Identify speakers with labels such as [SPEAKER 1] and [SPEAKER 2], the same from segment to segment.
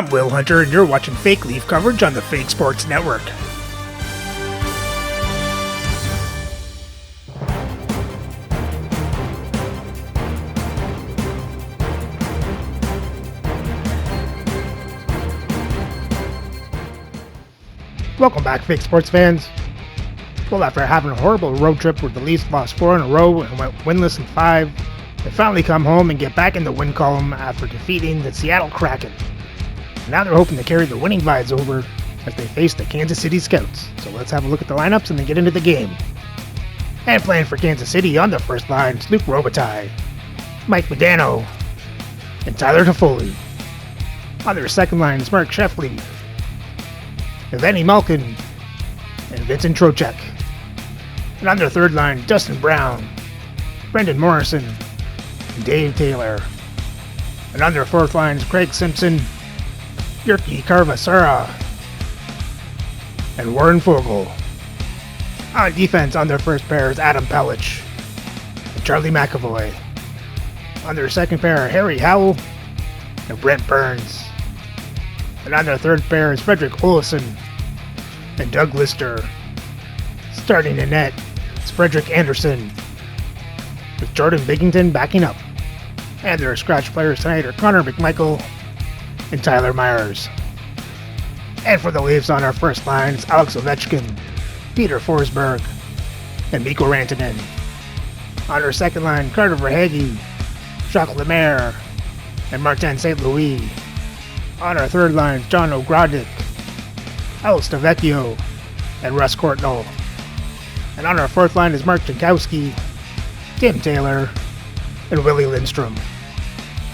[SPEAKER 1] I'm Will Hunter, and you're watching Fake Leaf coverage on the Fake Sports Network. Welcome back, Fake Sports fans. Well, after having a horrible road trip where the Leafs lost 4 in a row and went winless in 5, they finally come home and get back in the win column after defeating the Seattle Kraken. Now they're hoping to carry the winning vibes over as they face the Kansas City Scouts. So let's have a look at the lineups and then get into the game. And playing for Kansas City on the first line is Luc Robitaille, Mike Modano, and Tyler Toffoli. On their second line is Mark Sheffley, Evgeny Malkin, and Vincent Trocheck. And on their third line, Dustin Brown, Brendan Morrison, and Dave Taylor. And on their fourth line is Craig Simpson, Jyrki Karvasara, and Warren Foegele. On defense on their first pair is Adam Pelech and Charlie McAvoy. On their second pair are Harry Howell and Brent Burns. And on their third pair is Frederick Olofsson and Doug Lister. Starting in net is Frederick Anderson, with Jordan Biggington backing up. And their scratch players tonight are Connor McMichael and Tyler Myers. And for the Leafs on our first line is Alex Ovechkin, Peter Forsberg, and Mikko Rantanen. On our second line, Carter Verhaeghe, Jacques Lemaire, and Martin St. Louis. On our third line, John O'Gradick, Alex DeVecchio, and Russ Courtnall. And on our fourth line is Mark Jankowski, Tim Taylor, and Willie Lindstrom.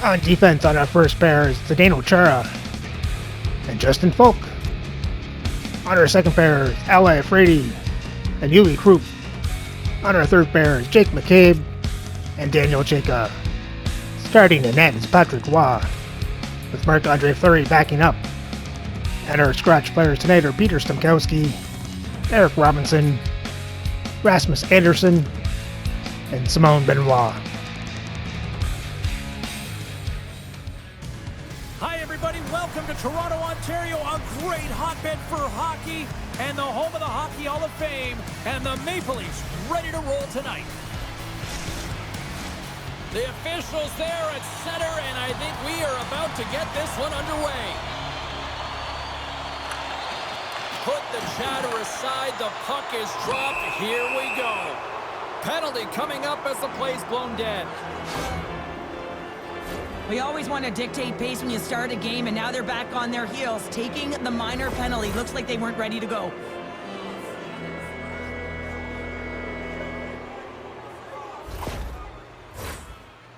[SPEAKER 1] On defense on our first pair is Zdeno Chara and Justin Falk. On our second pair is Ally Afraidy and Yuli Krupp. On our third pair is Jake McCabe and Daniel Chayka. Starting in net is Patrick Waugh, with Marc-Andre Fleury backing up. And our scratch players tonight are Peter Stamkowski, Eric Robinson, Rasmus Anderson, and Simone Benoit.
[SPEAKER 2] Hi everybody, welcome to Toronto, Ontario, a great hotbed for hockey and the home of the Hockey Hall of Fame, and the Maple Leafs ready to roll tonight. The officials there at center, and I think we are about to get this one underway. Put the chatter aside, the puck is dropped, here we go. Penalty coming up as the play's blown dead.
[SPEAKER 3] We always want to dictate pace when you start a game, and now they're back on their heels, taking the minor penalty. Looks like they weren't ready to go.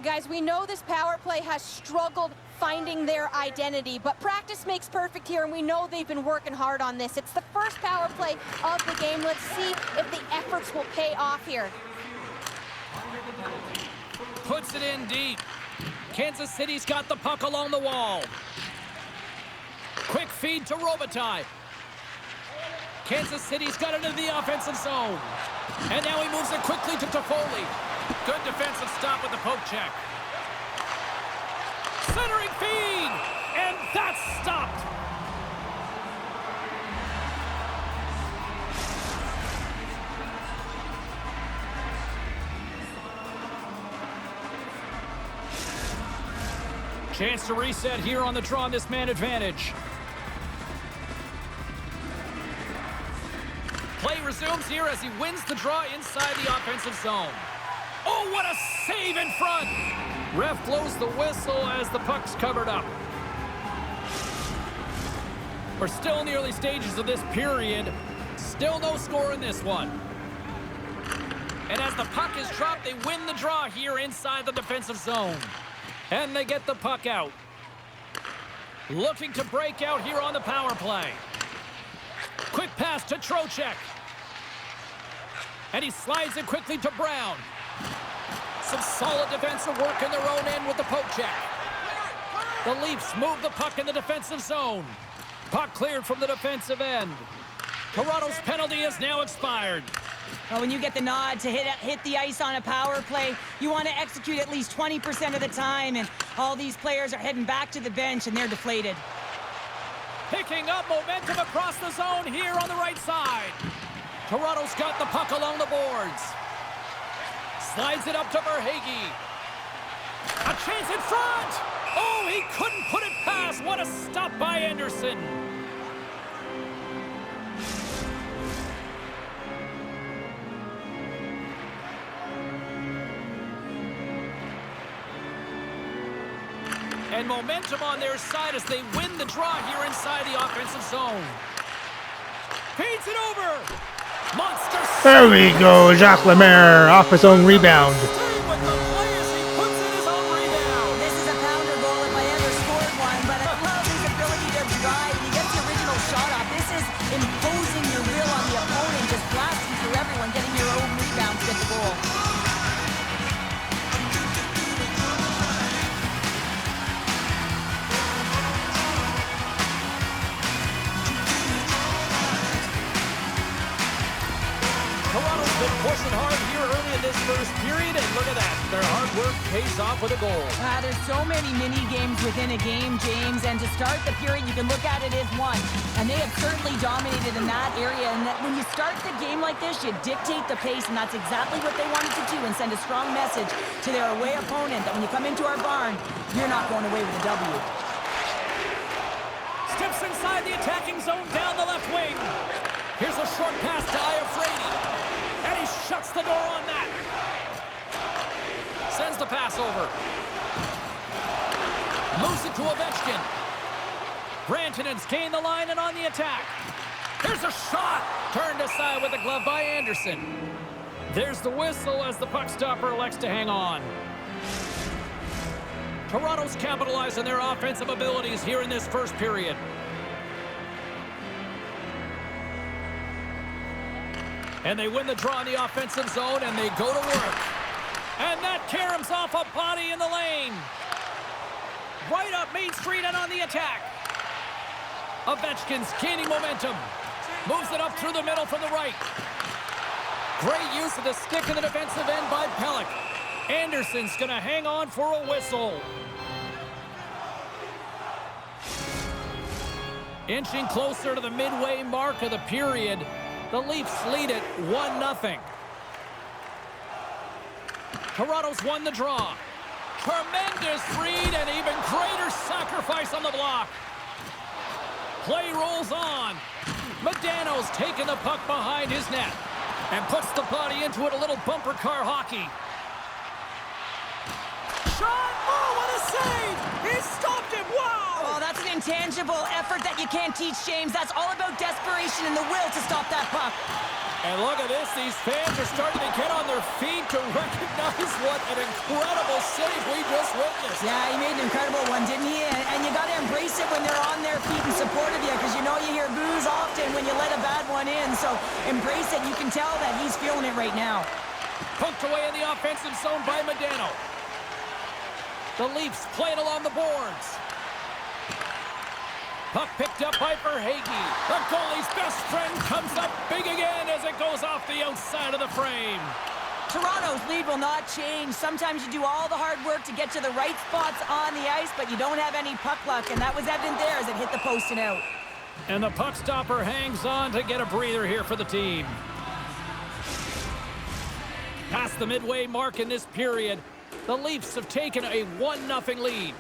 [SPEAKER 4] Guys, we know this power play has struggled finding their identity, but practice makes perfect here, and we know they've been working hard on this. It's the first power play of the game. Let's see if the efforts will pay off here.
[SPEAKER 2] Puts it in deep. Kansas City's got the puck along the wall. Quick feed to Robitaille. Kansas City's got it into the offensive zone. And now he moves it quickly to Toffoli. Good defensive stop with the poke check. Centering feed! And that's stopped! Chance to reset here on the draw on this man advantage. Play resumes here as he wins the draw inside the offensive zone. Oh, what a save in front! Ref blows the whistle as the puck's covered up. We're still in the early stages of this period. Still no score in this one. And as the puck is dropped, they win the draw here inside the defensive zone. And they get the puck out. Looking to break out here on the power play. Quick pass to Trocheck. And he slides it quickly to Brown. Some solid defensive work in their own end with the poke check. The Leafs move the puck in the defensive zone. Puck cleared from the defensive end. Toronto's penalty has now expired.
[SPEAKER 3] Well, when you get the nod to hit the ice on a power play, you want to execute at least 20% of the time, and all these players are heading back to the bench, and they're deflated.
[SPEAKER 2] Picking up momentum across the zone here on the right side. Toronto's got the puck along the boards. Slides it up to Verhaeghe. A chance in front! Oh, he couldn't put it past. What a stop by Anderson. And momentum on their side as they win the draw here inside the offensive zone. Feeds it over. Monster.
[SPEAKER 1] There we go. Jacques Lemaire off his own rebound.
[SPEAKER 2] Staying with the play as he puts in his own rebound.
[SPEAKER 3] This is a pounder goal if I ever scored one, but I love his ability to drive. He gets the original shot off. This is imposing your will on the opponent, just blasting through everyone, getting your own rebound to get the goal.
[SPEAKER 2] Toronto's been pushing hard here early in this first period, and look at that. Their hard work pays off with a goal.
[SPEAKER 3] There's so many mini games within a game, James, and to start the period, you can look at it as one. And they have certainly dominated in that area. And that when you start the game like this, you dictate the pace, and that's exactly what they wanted to do and send a strong message to their away opponent that when you come into our barn, you're not going away with a W.
[SPEAKER 2] Steps inside the attacking zone down the left wing. Here's a short pass to Iafrate. And he shuts the door on that. Sends the pass over. Moves it to Ovechkin. Rantanen's gained the line and on the attack. There's a shot. Turned aside with the glove by Anderson. There's the whistle as the puck stopper elects to hang on. Toronto's capitalized on their offensive abilities here in this first period. And they win the draw in the offensive zone, and they go to work. And that caroms off a body in the lane. Right up Main Street and on the attack. Ovechkin's gaining momentum. Moves it up through the middle from the right. Great use of the stick in the defensive end by Pelech. Anderson's going to hang on for a whistle. Inching closer to the midway mark of the period. The Leafs lead it 1-0. Toronto's won the draw. Tremendous read and even greater sacrifice on the block. Play rolls on. Modano's taking the puck behind his net and puts the body into it, a little bumper car hockey. Shot! Oh, what a save! He stopped him! Wow!
[SPEAKER 3] Oh, that's an intangible effort that you can't teach, James. That's all about desperation and the will to stop that puck.
[SPEAKER 2] And look at this. These fans are starting to get on their feet to recognize what an incredible save we just witnessed.
[SPEAKER 3] Yeah, he made an incredible one, didn't he? And you got to embrace it when they're on their feet in support of you, because you know you hear boos often when you let a bad one in. So embrace it. You can tell that he's feeling it right now.
[SPEAKER 2] Punked away in the offensive zone by Modano. The Leafs play it along the boards. Puck picked up by Verhaeghe. The goalie's best friend comes up big again as it goes off the outside of the frame.
[SPEAKER 3] Toronto's lead will not change. Sometimes you do all the hard work to get to the right spots on the ice, but you don't have any puck luck, and that was evident there as it hit the post and out.
[SPEAKER 2] And the puck stopper hangs on to get a breather here for the team. Past the midway mark in this period, the Leafs have taken a 1-0 lead.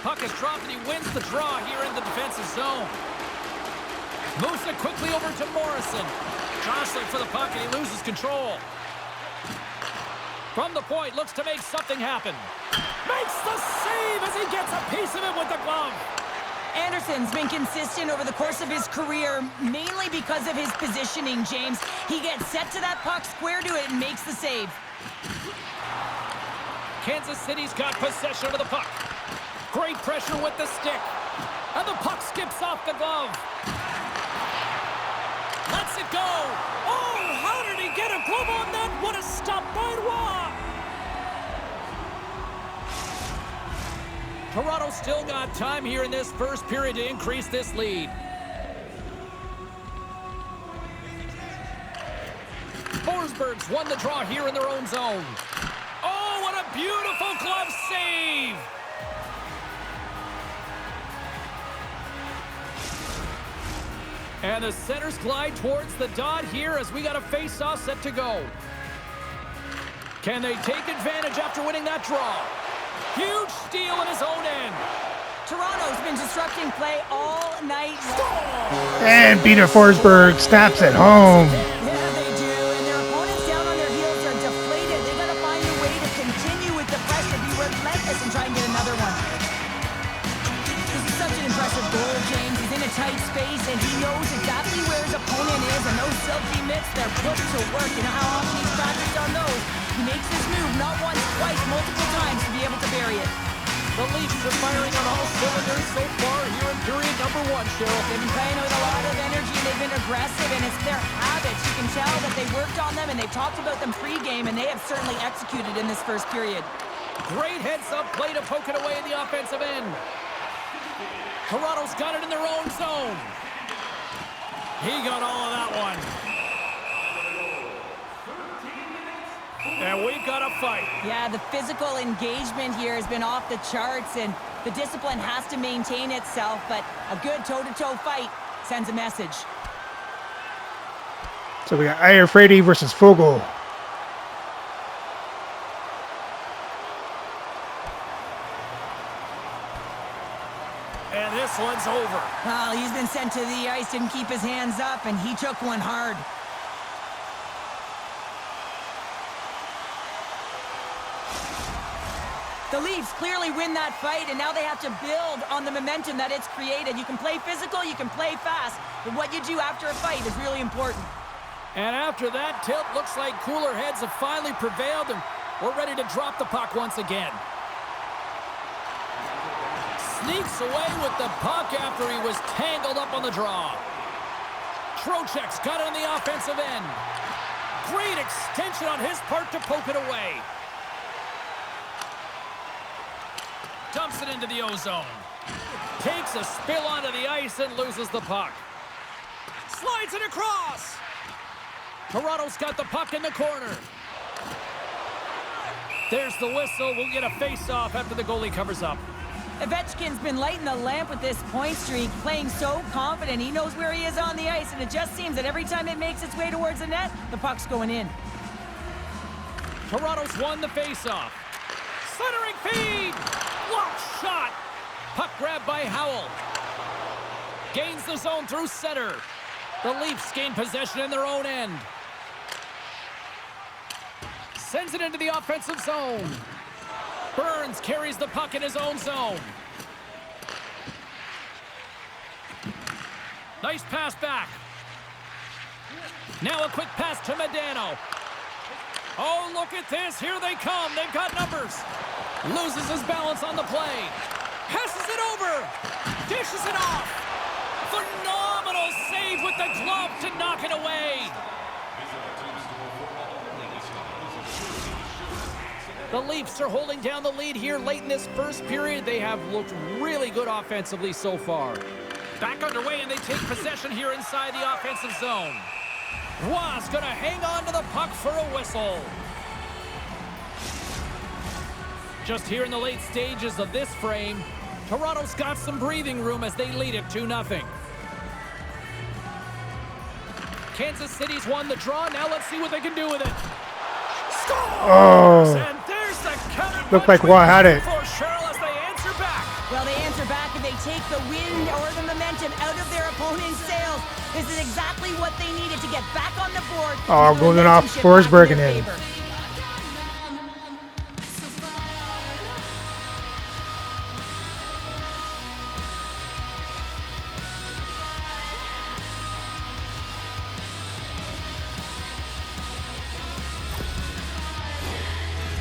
[SPEAKER 2] Puck is dropped and he wins the draw here in the defensive zone. Moves it quickly over to Morrison. Jostling for the puck and he loses control. From the point, looks to make something happen. Makes the save as he gets a piece of it with the glove.
[SPEAKER 3] Anderson's been consistent over the course of his career, mainly because of his positioning, James. He gets set to that puck, square to it, and makes the save.
[SPEAKER 2] Kansas City's got possession of the puck. Great pressure with the stick. And the puck skips off the glove. Lets it go. Oh, how did he get a glove on that? What a stop by Roy. Toronto still got time here in this first period to increase this lead. Forsberg's won the draw here in their own zone. Oh, what a beautiful glove save. And the centers glide towards the dot here as we got a face-off set to go. Can they take advantage after winning that draw? Huge steal in his own end.
[SPEAKER 3] Toronto's been disrupting play all night long.
[SPEAKER 1] And Peter Forsberg snaps it home.
[SPEAKER 3] Yeah, they do. And their opponents down on their heels are deflated. They got to find a way to continue with the pressure, be relentless, and try and get another one. This is such an impressive goal, James. He's in a tight space, and he knows exactly where his opponent is, and those silky mitts, they're put to work. You know how often he's practiced on those? He makes this move not once, twice, multiple times to be able to bury it.
[SPEAKER 2] The Leafs are firing on all cylinders so far here in period number 1, Cheryl.
[SPEAKER 3] They've been playing with a lot of energy, and they've been aggressive, and it's their habits. You can tell that they worked on them, and they've talked about them pre-game, and they have certainly executed in this first period.
[SPEAKER 2] Great heads-up play to poke it away in the offensive end. Toronto's got it in their own zone. He got all of that one. And we've got a fight.
[SPEAKER 3] Yeah, the physical engagement here has been off the charts, and the discipline has to maintain itself, but a good toe-to-toe fight sends a message.
[SPEAKER 1] So we got Iyer Frady versus Fogel.
[SPEAKER 2] And this one's over.
[SPEAKER 3] Well, he's been sent to the ice, didn't keep his hands up, and he took one hard. The Leafs clearly win that fight, and now they have to build on the momentum that it's created. You can play physical, you can play fast, but what you do after a fight is really important.
[SPEAKER 2] And after that tilt, looks like cooler heads have finally prevailed, and we're ready to drop the puck once again. Sneaks away with the puck after he was tangled up on the draw. Trocheck's got it on the offensive end. Great extension on his part to poke it away. Dumps it into the O-zone. Takes a spill onto the ice and loses the puck. Slides it across. Toronto's got the puck in the corner. There's the whistle. We'll get a face-off after the goalie covers up.
[SPEAKER 3] Ovechkin's been lighting the lamp with this point streak, playing so confident. He knows where he is on the ice, and it just seems that every time it makes its way towards the net, the puck's going in.
[SPEAKER 2] Toronto's won the face-off. Centering feed! Block shot! Puck grabbed by Howell. Gains the zone through center. The Leafs gain possession in their own end. Sends it into the offensive zone. Burns carries the puck in his own zone. Nice pass back. Now a quick pass to Medano. Oh, look at this. Here they come. They've got numbers. Loses his balance on the play. Passes it over. Dishes it off. Phenomenal save with the glove to knock it away. The Leafs are holding down the lead here late in this first period. They have looked really good offensively so far. Back underway, and they take possession here inside the offensive zone. Roy's going to hang on to the puck for a whistle. Just here in the late stages of this frame, Toronto's got some breathing room as they lead it 2-0. Kansas City's won the draw. Now let's see what they can do with it.
[SPEAKER 1] Oh.
[SPEAKER 2] And there's the counter.
[SPEAKER 1] Looked like Roy had it.
[SPEAKER 2] For Cheryl as they answer back.
[SPEAKER 3] Well, they answer back and they take the wind or the momentum out of their opponent's sails. This is exactly what they needed to get back on the board.
[SPEAKER 1] Oh, going off Forsberg and in.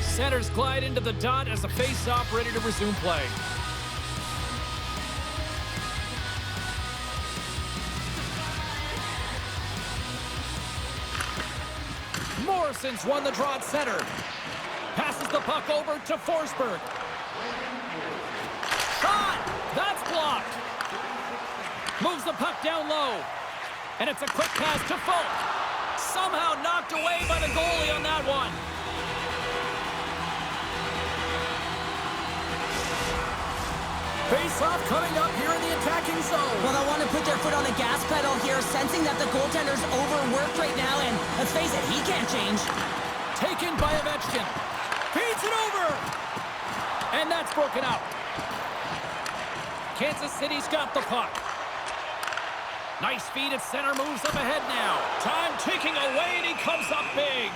[SPEAKER 2] Centers glide into the dot as the face-off ready to resume play. Morrison's won the draw at center. Passes the puck over to Forsberg. Shot! That's blocked. Moves the puck down low. And it's a quick pass to Folk. Somehow knocked away by the goalie on that one. face-off coming up here in the attacking zone.
[SPEAKER 3] Well, they'll want to put their foot on the gas pedal here, sensing that the goaltender's overworked right now, and let's face it, he can't change.
[SPEAKER 2] Taken by Ovechkin. Feeds it over. And that's broken out. Kansas City's got the puck. Nice feed at center, moves up ahead now. Time ticking away, and he comes up big.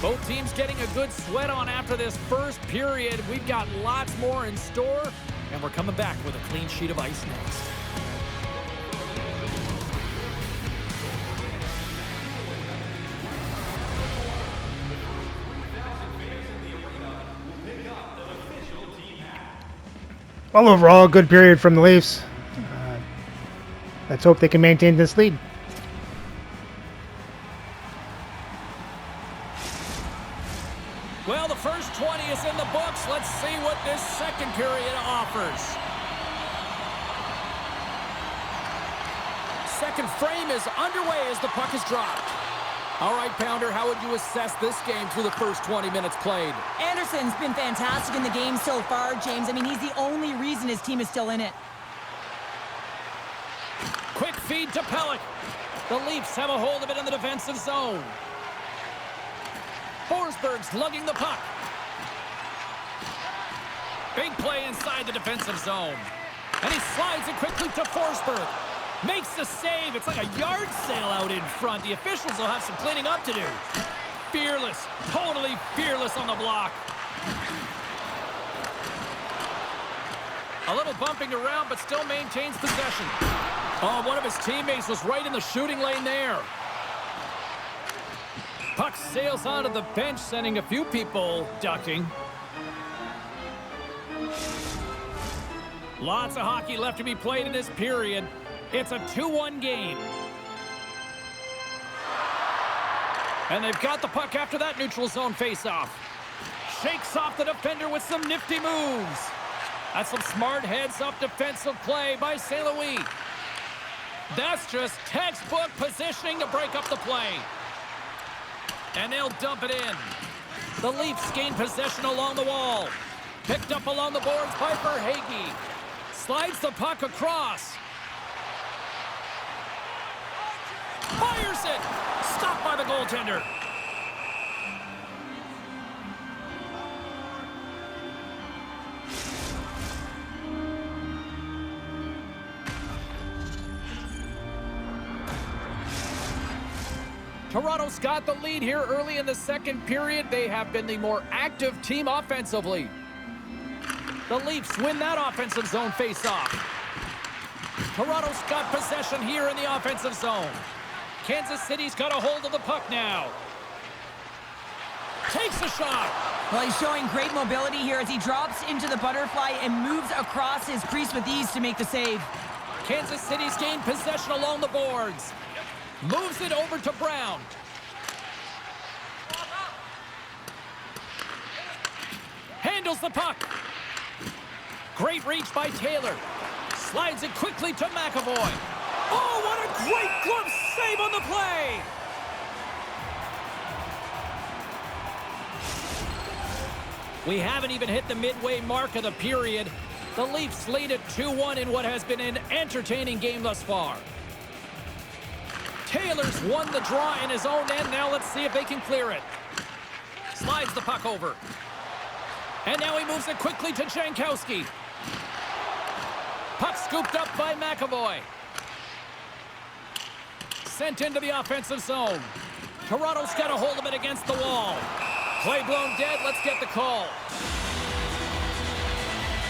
[SPEAKER 2] Both teams getting a good sweat on after this first period. We've got lots more in store, and we're coming back with a clean sheet of ice next.
[SPEAKER 1] Well, overall, good period from the Leafs. Let's hope they can maintain this lead.
[SPEAKER 2] Well, the first 20 is in the books. Let's see what this second period offers. Second frame is underway as the puck is dropped. All right, Pounder, how would you assess this game through the first 20 minutes played?
[SPEAKER 3] Anderson's been fantastic in the game so far, James. I mean, he's the only reason his team is still in it.
[SPEAKER 2] Quick feed to Pelech. The Leafs have a hold of it in the defensive zone. Forsberg's lugging the puck. Big play inside the defensive zone. And he slides it quickly to Forsberg. Makes the save. It's like a yard sale out in front. The officials will have some cleaning up to do. Fearless. Totally fearless on the block. A little bumping around, but still maintains possession. Oh, one of his teammates was right in the shooting lane there. Puck sails onto the bench, sending a few people ducking. Lots of hockey left to be played in this period. It's a 2-1 game. And they've got the puck after that neutral zone faceoff. Shakes off the defender with some nifty moves. That's some smart heads-up defensive play by St. Louis. That's just textbook positioning to break up the play. And they'll dump it in. The Leafs gain possession along the wall. Picked up along the boards by Verhaeghe. Slides the puck across. Fires it! Stopped by the goaltender. Toronto's got the lead here early in the second period. They have been the more active team offensively. The Leafs win that offensive zone face-off. Toronto's got possession here in the offensive zone. Kansas City's got a hold of the puck now. Takes a shot.
[SPEAKER 3] Well, he's showing great mobility here as he drops into the butterfly and moves across his crease with ease to make the save.
[SPEAKER 2] Kansas City's gained possession along the boards. Moves it over to Brown. Handles the puck. Great reach by Taylor. Slides it quickly to McAvoy. Oh, what a great glove save on the play! We haven't even hit the midway mark of the period. The Leafs lead at 2-1 in what has been an entertaining game thus far. Taylor's won the draw in his own end. Now let's see if they can clear it. Slides the puck over. And now he moves it quickly to Jankowski. Puck scooped up by McAvoy. Sent into the offensive zone. Toronto's got a hold of it against the wall. Play blown dead. Let's get the call.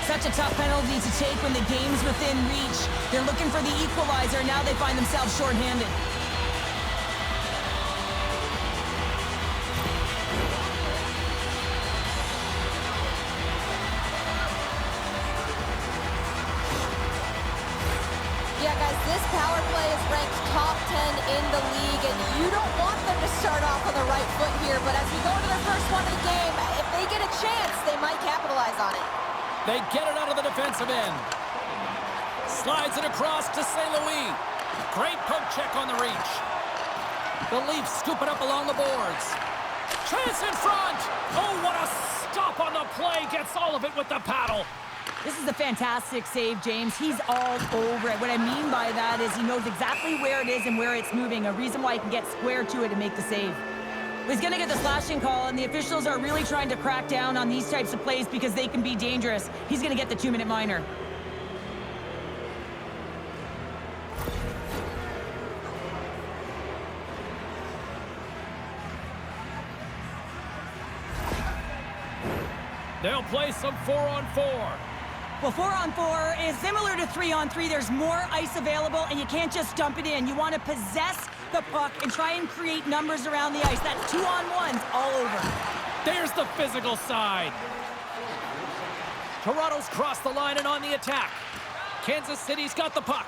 [SPEAKER 3] Such a tough penalty to take when the game's within reach. They're looking for the equalizer. Now they find themselves shorthanded.
[SPEAKER 4] Yeah, guys, this power play is ranked top 10 in the league, and you don't want them to start off on the right foot here, but as we go into the first one of the game, if they get a chance, they might capitalize on it.
[SPEAKER 2] They get it out of the defensive end. Slides it across to St. Louis. Great poke check on the reach. The Leafs scoop it up along the boards. Chance in front. Oh, what a stop on the play. Gets all of it with the paddle.
[SPEAKER 3] This is a fantastic save, James. He's all over it. What I mean by that is he knows exactly where it is and where it's moving. A reason why he can get square to it and make the save. He's going to get the slashing call, and the officials are really trying to crack down on these types of plays because they can be dangerous. He's going to get the 2-minute minor.
[SPEAKER 2] They'll play some 4-on-4.
[SPEAKER 3] Well, 4-on-4 is similar to 3-on-3. There's more ice available, and you can't just dump it in. You want to possess the puck and try and create numbers around the ice. That's 2-on-1s all over.
[SPEAKER 2] There's the physical side. Toronto's crossed the line and on the attack. Kansas City's got the puck.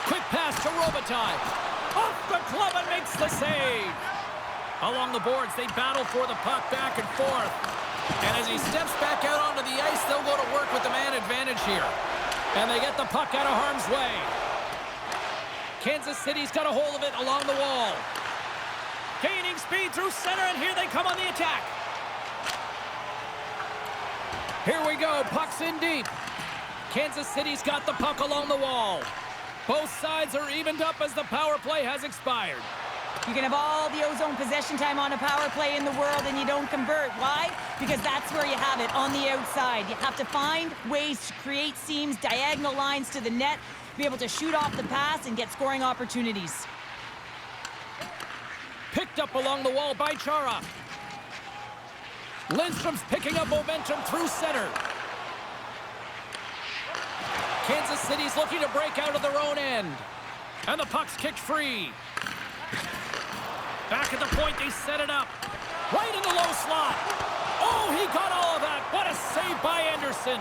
[SPEAKER 2] Quick pass to Robitaille. Off the glove and makes the save. Along the boards, they battle for the puck back and forth. And as he steps back out onto the ice, they'll go to work with the man advantage here. And they get the puck out of harm's way. Kansas City's got a hold of it along the wall. Gaining speed through center, and here they come on the attack. Here we go, puck's in deep. Kansas City's got the puck along the wall. Both sides are evened up as the power play has expired.
[SPEAKER 3] You can have all the ozone possession time on a power play in the world and you don't convert. Why? Because that's where you have it, on the outside. You have to find ways to create seams, diagonal lines to the net, be able to shoot off the pass and get scoring opportunities.
[SPEAKER 2] Picked up along the wall by Chara. Lindstrom's picking up momentum through center. Kansas City's looking to break out of their own end. And the puck's kicked free. Back at the point, they set it up. Right in the low slot. Oh, he got all of that. What a save by Anderson.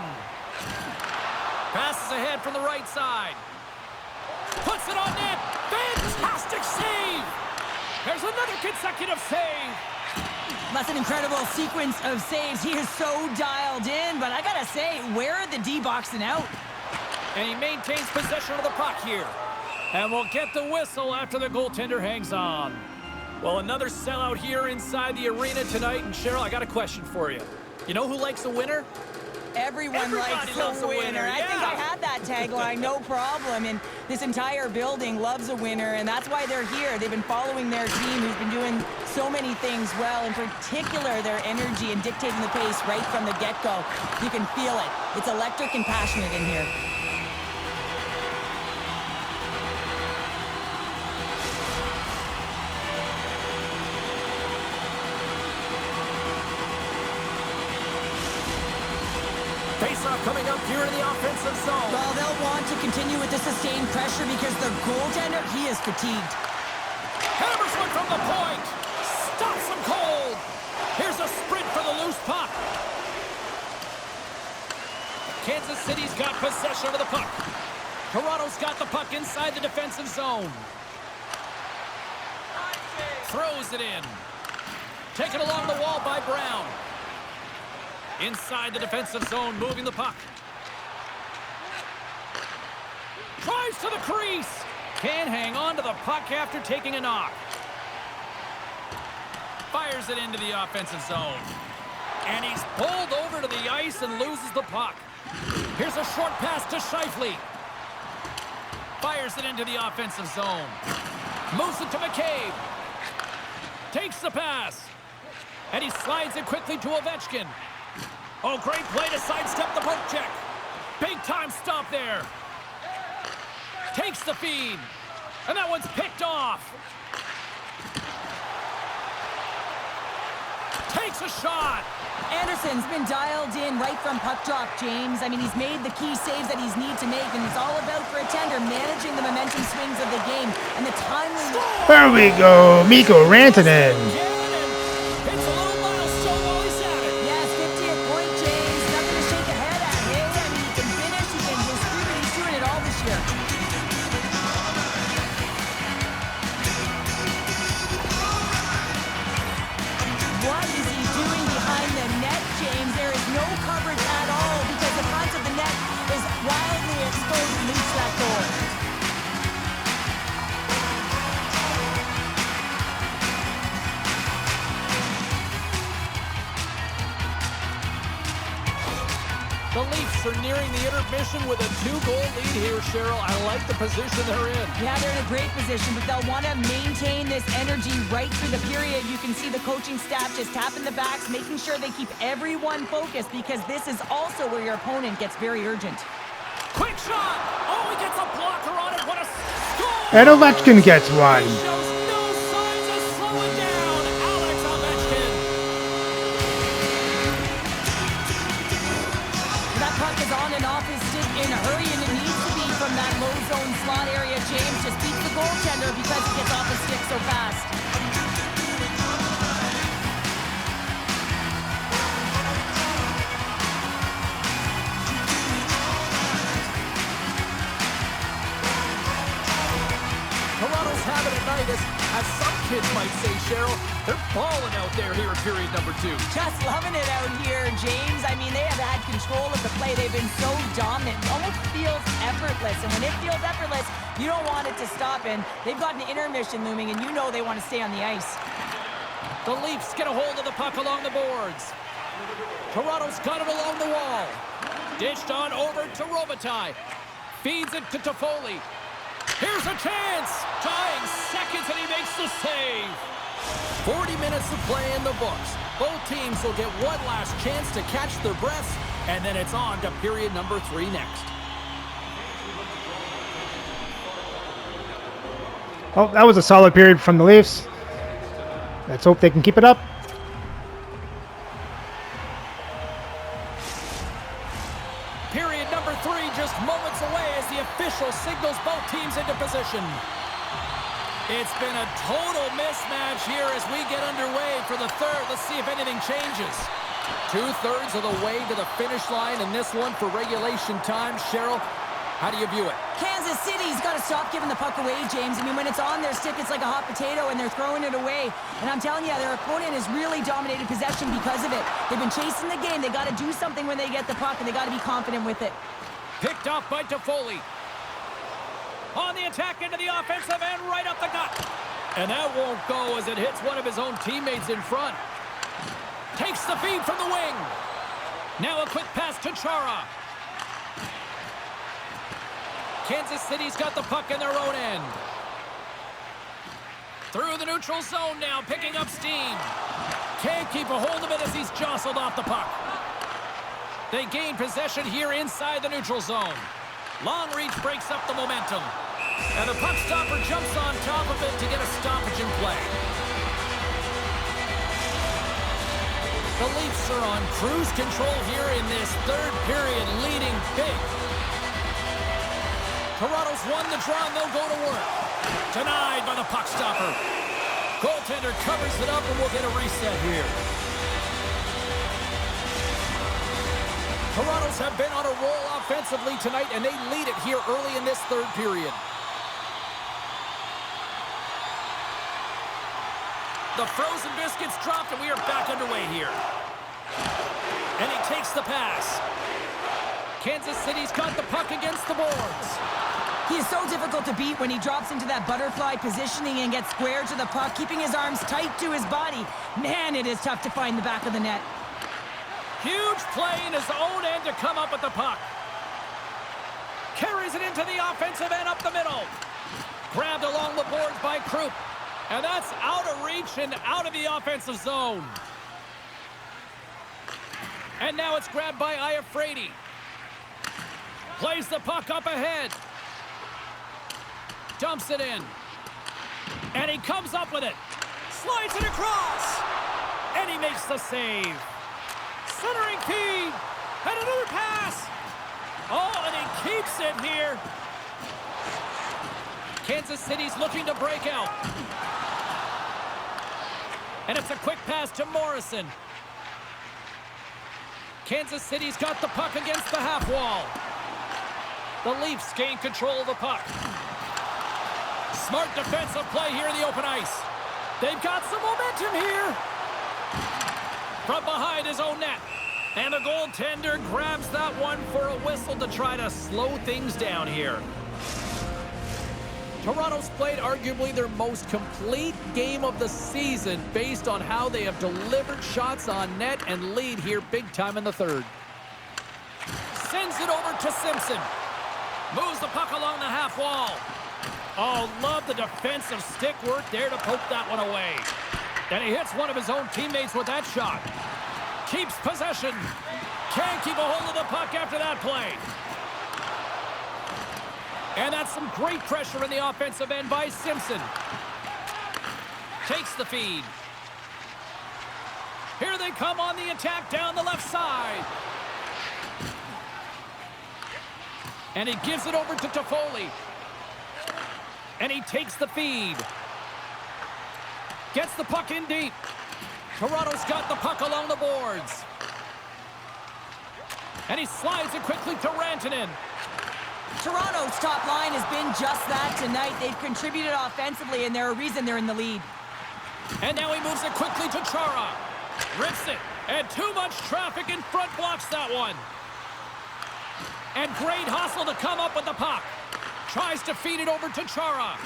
[SPEAKER 2] Passes ahead from the right side. Puts it on net. Fantastic save. There's another consecutive save.
[SPEAKER 3] That's an incredible sequence of saves. He is so dialed in, but I gotta say, where are the D boxing out?
[SPEAKER 2] And he maintains possession of the puck here. And we'll get the whistle after the goaltender hangs on. Well, another sellout here inside the arena tonight. And Cheryl, I got a question for you. You know who likes a winner?
[SPEAKER 3] Everybody likes a winner. I think I had that tagline, no problem. And this entire building loves a winner, and that's why they're here. They've been following their team, who's been doing so many things well, in particular their energy and dictating the pace right from the get-go. You can feel it. It's electric and passionate in here.
[SPEAKER 2] Face-off coming up here in the offensive zone.
[SPEAKER 3] Well, they'll want to continue with the sustained pressure because the goaltender, he is fatigued.
[SPEAKER 2] Hammers one from the point. Stops him cold. Here's a sprint for the loose puck. Kansas City's got possession of the puck. Toronto's got the puck inside the defensive zone. Throws it in. Taken along the wall by Brown. Inside the defensive zone, moving the puck. Drives to the crease. Can't hang on to the puck after taking a knock. Fires it into the offensive zone. And he's pulled over to the ice and loses the puck. Here's a short pass to Scheifele. Fires it into the offensive zone. Moves it to McCabe. Takes the pass. And he slides it quickly to Ovechkin. Oh, great play to sidestep the poke check. Big time stop there. Takes the feed. And that one's picked off. Takes a shot.
[SPEAKER 3] Anderson's been dialed in right from puck drop, James. I mean, he's made the key saves that he's need to make, and it's all about, for a tender, managing the momentum swings of the game and the timely...
[SPEAKER 1] There we go, Mikko Rantanen.
[SPEAKER 2] It's a little milestone while he's at it.
[SPEAKER 3] Yes, 50th point, James. Nothing to shake a head at. Hey, I mean, he can finish, he can distribute, he's doing it all this year. What is he doing behind the net, James? There is no cover
[SPEAKER 2] The Leafs are nearing the intermission with a 2-goal lead here, Cheryl. I like the position they're in.
[SPEAKER 3] Yeah, they're in a great position, but they'll want to maintain this energy right through the period. You can see the coaching staff just tapping the backs, making sure they keep everyone focused, because this is also where your opponent gets very urgent.
[SPEAKER 2] Quick shot! Oh, he gets a blocker on it. What a score!
[SPEAKER 1] And Ovechkin gets one.
[SPEAKER 2] He shows no signs of slowing down. Alex Ovechkin.
[SPEAKER 3] That puck is on and off his stick in a hurry, and it needs to be from that low zone slot area. James just beats the goaltender because he gets off his stick so fast.
[SPEAKER 2] Toronto's having a night, as some kids might say, Cheryl. They're balling out there here in period number 2.
[SPEAKER 3] Just loving it out here, James. I mean, they have had control of the play. They've been so dominant. It almost feels effortless. And when it feels effortless, you don't want it to stop. And they've got an intermission looming, and you know they want to stay on the ice.
[SPEAKER 2] The Leafs get a hold of the puck along the boards. Toronto's got it along the wall. Dished on over to Robitaille. Feeds it to Toffoli. Here's a chance. Tying seconds, and he makes the save. 40 minutes of play in the books. Both teams will get one last chance to catch their breaths, and then it's on to period number 3 next.
[SPEAKER 1] Oh, that was a solid period from the Leafs. Let's hope they can keep it up.
[SPEAKER 2] Period number 3 just moments away as the official signals both teams into position. It's been a total mismatch here as we get underway for the third. Let's see if anything changes. 2/3 of the way to the finish line in this one for regulation time. Cheryl, how do you view it?
[SPEAKER 3] Kansas City's got to stop giving the puck away, James. I mean, when it's on their stick, it's like a hot potato, and they're throwing it away. And I'm telling you, their opponent has really dominated possession because of it. They've been chasing the game. They got to do something when they get the puck, and they got to be confident with it.
[SPEAKER 2] Picked off by Toffoli. On the attack into the offensive end, right up the gut. And that won't go as it hits one of his own teammates in front. Takes the feed from the wing. Now a quick pass to Chara. Kansas City's got the puck in their own end. Through the neutral zone now, picking up steam. Can't keep a hold of it as he's jostled off the puck. They gain possession here inside the neutral zone. Long reach breaks up the momentum. And the puck stopper jumps on top of it to get a stoppage in play. The Leafs are on cruise control here in this third period, leading big. Toronto's won the draw, and they'll go to work. Denied by the puck stopper. Goaltender covers it up, and we'll get a reset here. Toronto's have been on a roll offensively tonight, and they lead it here early in this third period. The frozen biscuits dropped, and we are back underway here. And he takes the pass. Kansas City's got the puck against the boards.
[SPEAKER 3] He is so difficult to beat when he drops into that butterfly positioning and gets square to the puck, keeping his arms tight to his body. Man, it is tough to find the back of the net.
[SPEAKER 2] Huge play in his own end to come up with the puck. Carries it into the offensive end up the middle. Grabbed along the boards by Krupp. And that's out of reach and out of the offensive zone. And now it's grabbed by Iafrate. Plays the puck up ahead. Dumps it in. And he comes up with it. Slides it across. And he makes the save. Centering feed. And another pass. Oh, and he keeps it here. Kansas City's looking to break out. And it's a quick pass to Morrison. Kansas City's got the puck against the half wall. The Leafs gain control of the puck. Smart defensive play here in the open ice. They've got some momentum here. From behind his own net. And the goaltender grabs that one for a whistle to try to slow things down here. Toronto's played arguably their most complete game of the season based on how they have delivered shots on net and lead here big time in the third. Sends it over to Simpson. Moves the puck along the half wall. Oh, love the defensive stick work there to poke that one away. And he hits one of his own teammates with that shot. Keeps possession. Can't keep a hold of the puck after that play. And that's some great pressure in the offensive end by Simpson. Takes the feed. Here they come on the attack down the left side. And he gives it over to Toffoli. And he takes the feed. Gets the puck in deep. Toronto's got the puck along the boards. And he slides it quickly to Rantanen.
[SPEAKER 3] Toronto's top line has been just that tonight. They've contributed offensively, and they're a reason they're in the lead.
[SPEAKER 2] And now he moves it quickly to Chara. Rips it. And too much traffic in front blocks that one. And great hustle to come up with the puck. Tries to feed it over to Chara.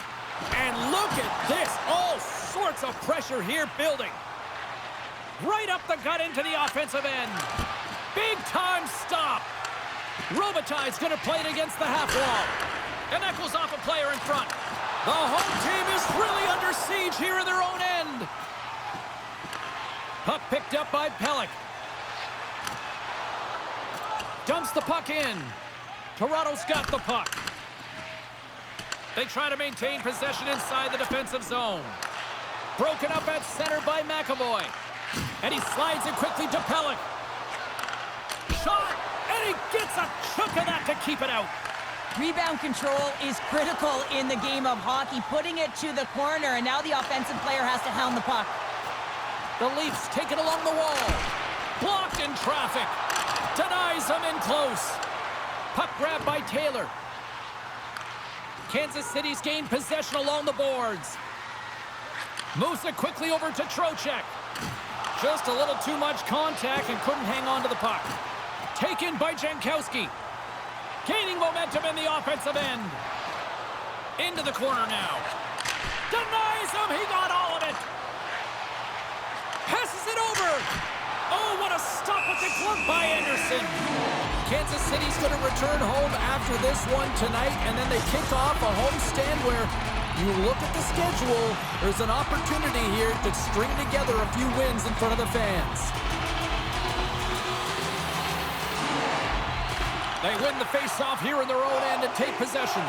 [SPEAKER 2] And look at this. All sorts of pressure here building. Right up the gut into the offensive end. Big time stop. Robitaille's going to play it against the half wall. And that goes off a player in front. The home team is really under siege here in their own end. Puck picked up by Pelech. Dumps the puck in. Toronto's got the puck. They try to maintain possession inside the defensive zone. Broken up at center by McAvoy. And he slides it quickly to Pelech. Shot! And he gets a chunk of that to keep it out.
[SPEAKER 3] Rebound control is critical in the game of hockey. Putting it to the corner, and now the offensive player has to hound the puck.
[SPEAKER 2] The Leafs take it along the wall. Blocked in traffic. Denies him in close. Puck grab by Taylor. Kansas City's gained possession along the boards. Moves it quickly over to Trocheck. Just a little too much contact and couldn't hang on to the puck. Taken by Jankowski. Gaining momentum in the offensive end. Into the corner now. Denies him. He got all of it. Passes it over. Oh, what a stop with the glove by Anderson. Kansas City's going to return home after this one tonight, and then they kick off a homestand where you look at the schedule, there's an opportunity here to string together a few wins in front of the fans. They win the face-off here in their own end and take possession.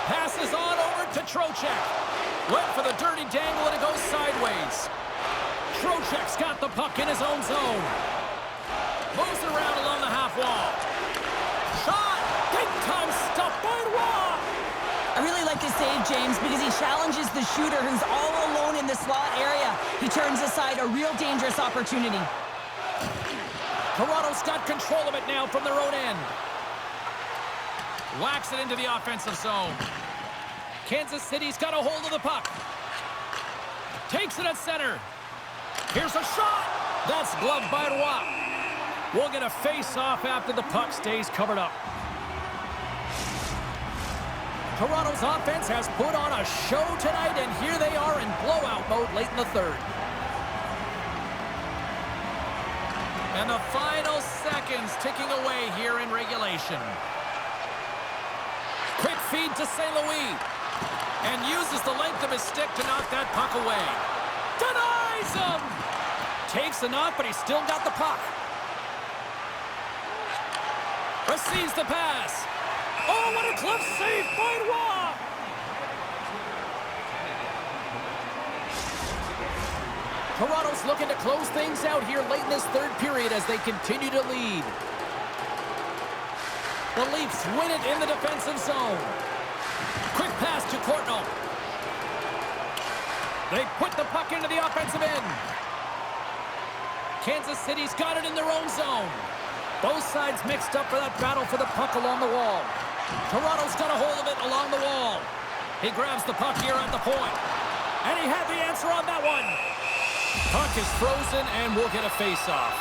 [SPEAKER 2] Passes on over to Trocheck. Went for the dirty dangle and it goes sideways. Trocheck's got the puck in his own zone. Moves it around along the half wall. Shot! Big time stop by Roy!
[SPEAKER 3] I really like this save, James, because he challenges the shooter who's all alone in the slot area. He turns aside a real dangerous opportunity.
[SPEAKER 2] Toronto's got control of it now from their own end. Whacks it into the offensive zone. Kansas City's got a hold of the puck. Takes it at center. Here's a shot. That's gloved by Roy. We'll get a face-off after the puck stays covered up. Toronto's offense has put on a show tonight, and here they are in blowout mode late in the third. And the final seconds ticking away here in regulation. Quick feed to St. Louis. And uses the length of his stick to knock that puck away. Denies him! Takes the knock, but he's still got the puck. Receives the pass. Oh, what a glove save by Roy! Toronto's looking to close things out here late in this third period as they continue to lead. The Leafs win it in the defensive zone. Quick pass to Courtnall. They put the puck into the offensive end. Kansas City's got it in their own zone. Both sides mixed up for that battle for the puck along the wall. Toronto's got a hold of it along the wall. He grabs the puck here at the point. And he had the answer on that one. Puck is frozen and we'll get a face-off.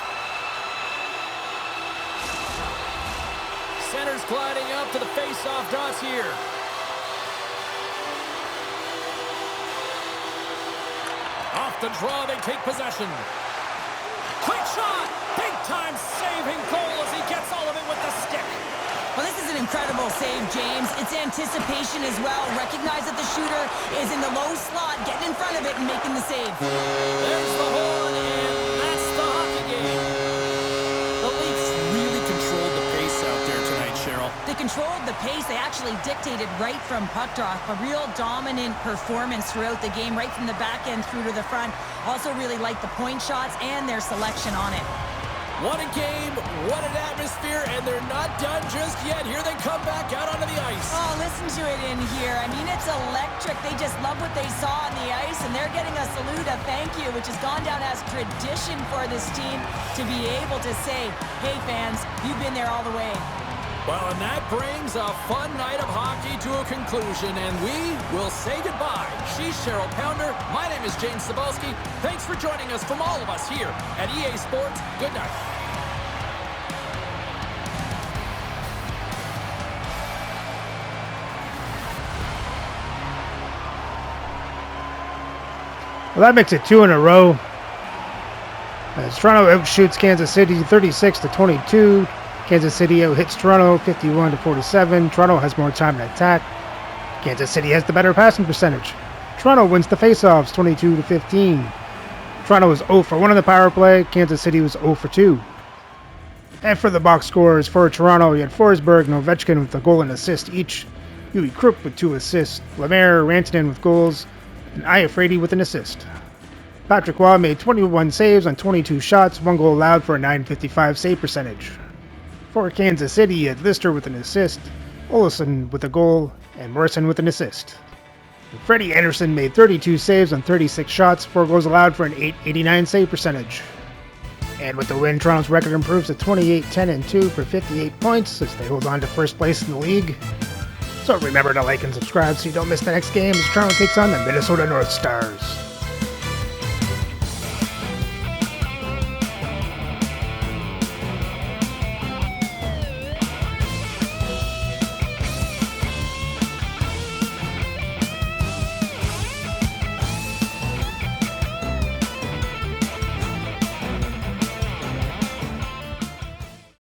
[SPEAKER 2] Center's gliding up to the face-off dots here. Off the draw, they take possession. Quick shot! Big time saving goal as he gets all of it with the stick.
[SPEAKER 3] save, James. It's anticipation as well. Recognize that the shooter is in the low slot, getting in front of it and making the save.
[SPEAKER 2] There's the horn, and that's the hockey game. The Leafs really controlled the pace out there tonight, Cheryl.
[SPEAKER 3] They controlled the pace. They actually dictated right from puck drop. A real dominant performance throughout the game, right from the back end through to the front. Also really liked the point shots and their selection on it.
[SPEAKER 2] What a game, what an atmosphere, and they're not done just yet. Here they come back out onto the ice.
[SPEAKER 3] Oh, listen to it in here. I mean, it's electric. They just love what they saw on the ice, and they're getting a salute, a thank you, which has gone down as tradition for this team to be able to say, hey, fans, you've been there all the way.
[SPEAKER 2] Well, and that brings a fun night of hockey to a conclusion, and we will say goodbye. She's Cheryl Pounder. My name is James Cebulski. Thanks for joining us from all of us here at EA Sports. Good night.
[SPEAKER 1] Well, that makes it 2 in a row. As Toronto outshoots Kansas City 36-22. Kansas City hits Toronto 51-47. Toronto has more time to attack. Kansas City has the better passing percentage. Toronto wins the faceoffs 22-15. Toronto was 0 for 1 on the power play. Kansas City was 0 for 2. And for the box scores for Toronto, you had Forsberg and Ovechkin with a goal and assist each. Huey Crook with 2 assists. Lemaire, Rantanen with goals. And Iafrate with an assist. Patrick Waugh made 21 saves on 22 shots, 1 goal allowed for a .955 save percentage. For Kansas City, you had Lister with an assist, Olsen with a goal, and Morrison with an assist. Freddie Anderson made 32 saves on 36 shots, 4 goals allowed for an .889 save percentage. And with the win, Toronto's record improves to 28-10-2 for 58 points as they hold on to first place in the league. So remember to like and subscribe so you don't miss the next game as Toronto takes on the Minnesota North Stars.